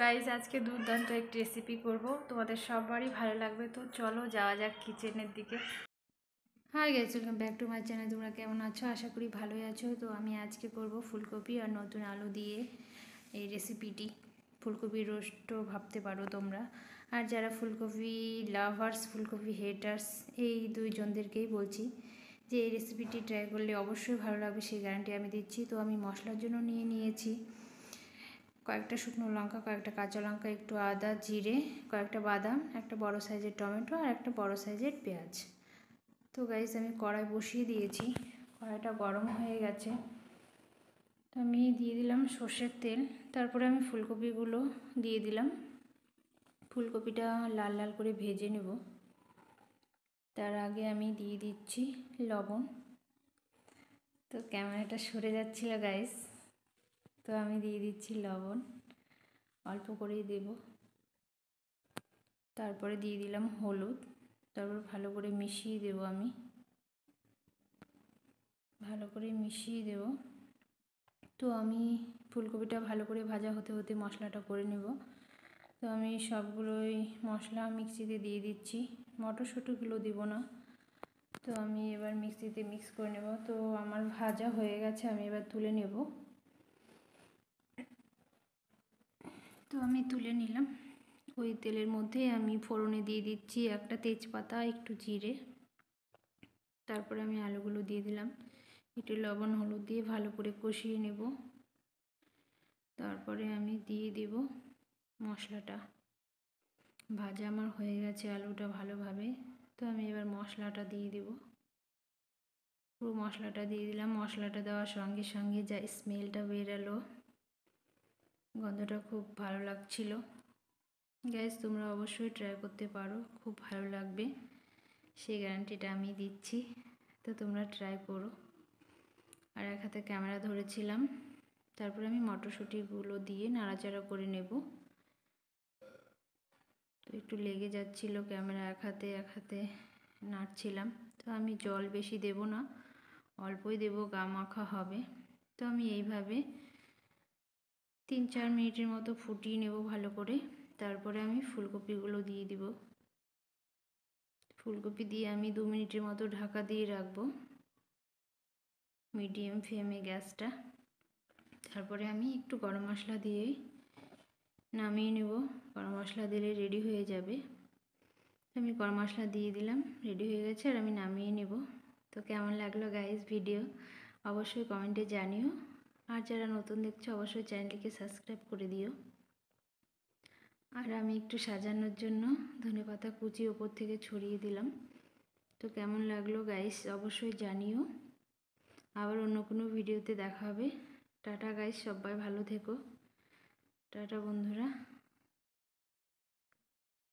Guys আজকে দুর্দান্ত একটি রেসিপি করব, তোমাদের সবারই ভালো লাগবে। তো চলো যাওয়া যাক কিচেনের দিকে। Hi guys, welcome back to my channel. তোমরা কেমন আছো? আশা করি ভালোই আছো। তো আমি আজকে করব ফুলকপি আর নতুন আলু দিয়ে এই রেসিপিটি। ফুলকপির রোস্টও ভাবতে পারো তোমরা। আর যারা ফুলকপি লাভার্স, ফুলকপি হেটার্স, এই দুইজনদেরকেই বলছি যে এই রেসিপিটি ট্রাই করলে অবশ্যই ভালো লাগবে, সেই গ্যারান্টি আমি দিচ্ছি। তো আমি মশলার জন্য নিয়েছি কয়েকটা শুকনো লঙ্কা, কয়েকটা কাঁচা লঙ্কা, একটু আদা, জিরে, কয়েকটা বাদাম, একটা বড় সাইজের টমেটো আর একটা বড় সাইজের পেঁয়াজ। তো গাইস আমি কড়াই বসিয়ে দিয়েছি, কড়াইটা গরম হয়ে গেছে। তো আমি দিয়ে দিলাম সর্ষের তেল, তারপরে আমি ফুলকপিগুলো দিয়ে দিলাম। ফুলকপিটা লাল লাল করে ভেজে নেব। তার আগে আমি দিয়ে দিচ্ছি লবণ। তো ক্যামেরাটা সরে যাচ্ছিল গাইস, তো আমি দিয়ে দিচ্ছি লবণ, অল্প করেই দেব। তারপরে দিয়ে দিলাম হলুদ, তারপর ভালো করে মিশিয়ে দেব। আমি ভালো করে মিশিয়ে দেব। তো আমি ফুলকপিটা ভালো করে ভাজা হতে হতে মশলাটা করে নেব। তো আমি সবগুলোই মশলা মিক্সিতে দিয়ে দিচ্ছি, মটরশুঁটিগুলো দিব না। তো আমি এবার মিক্সিতে মিক্স করে নেব। তো আমার ভাজা হয়ে গেছে, আমি এবার তুলে নেব। তো আমি তুলে নিলাম। ওই তেলের মধ্যে আমি ফোড়নে দিয়ে দিচ্ছি একটা তেজপাতা, একটু জিরে, তারপরে আমি আলুগুলো দিয়ে দিলাম। একটু লবণ হলুদ দিয়ে ভালো করে কষিয়ে নেব। তারপরে আমি দিয়ে দেব মশলাটা। ভাজা আমার হয়ে গেছে আলুটা ভালোভাবে। তো আমি এবার মশলাটা দিয়ে দেব। পুরো মশলাটা দিয়ে দিলাম। মশলাটা দেওয়ার সঙ্গে সঙ্গে যা স্মেলটা বেরালো, গন্ধটা খুব ভালো লাগছিল। গ্যাস তোমরা অবশ্যই ট্রাই করতে পারো, খুব ভালো লাগবে, সেই গ্যারান্টিটা আমি দিচ্ছি। তো তোমরা ট্রাই করো। আর এক হাতে ক্যামেরা ধরেছিলাম। তারপরে আমি মটরশুঁটিগুলো দিয়ে নাড়াচাড়া করে নেব। তো একটু লেগে যাচ্ছিল ক্যামেরা, এক হাতে নাড়ছিলাম। তো আমি জল বেশি দেব না, অল্পই দেব, গা মাখা হবে। তো আমি এইভাবে 3-4 মিনিটের মতো ফুটিয়ে নেব ভালো করে। তারপরে আমি ফুলকপিগুলো দিয়ে দিব। ফুলকপি দিয়ে আমি 2 মিনিটের মতো ঢাকা দিয়ে রাখবো, মিডিয়াম ফ্লেমে গ্যাসটা। তারপরে আমি একটু গরম মশলা দিয়ে নামিয়ে নেব। গরম মশলা দিলে রেডি হয়ে যাবে। আমি গরম মশলা দিয়ে দিলাম, রেডি হয়ে গেছে। আর আমি নামিয়ে নেব। তো কেমন লাগলো গাইস ভিডিও অবশ্যই কমেন্টে জানিও। আর যারা নতুন দেখছো অবশ্যই চ্যানেলটিকে সাবস্ক্রাইব করে দিও। আর আমি একটু সাজানোর জন্য ধনেপাতা কুচি ওপর থেকে ছড়িয়ে দিলাম। তো কেমন লাগলো গাইস অবশ্যই জানিও। আবার অন্য কোনো ভিডিওতে দেখা হবে। টাটা গাইস, সবাই ভালো থেকো। টাটা বন্ধুরা।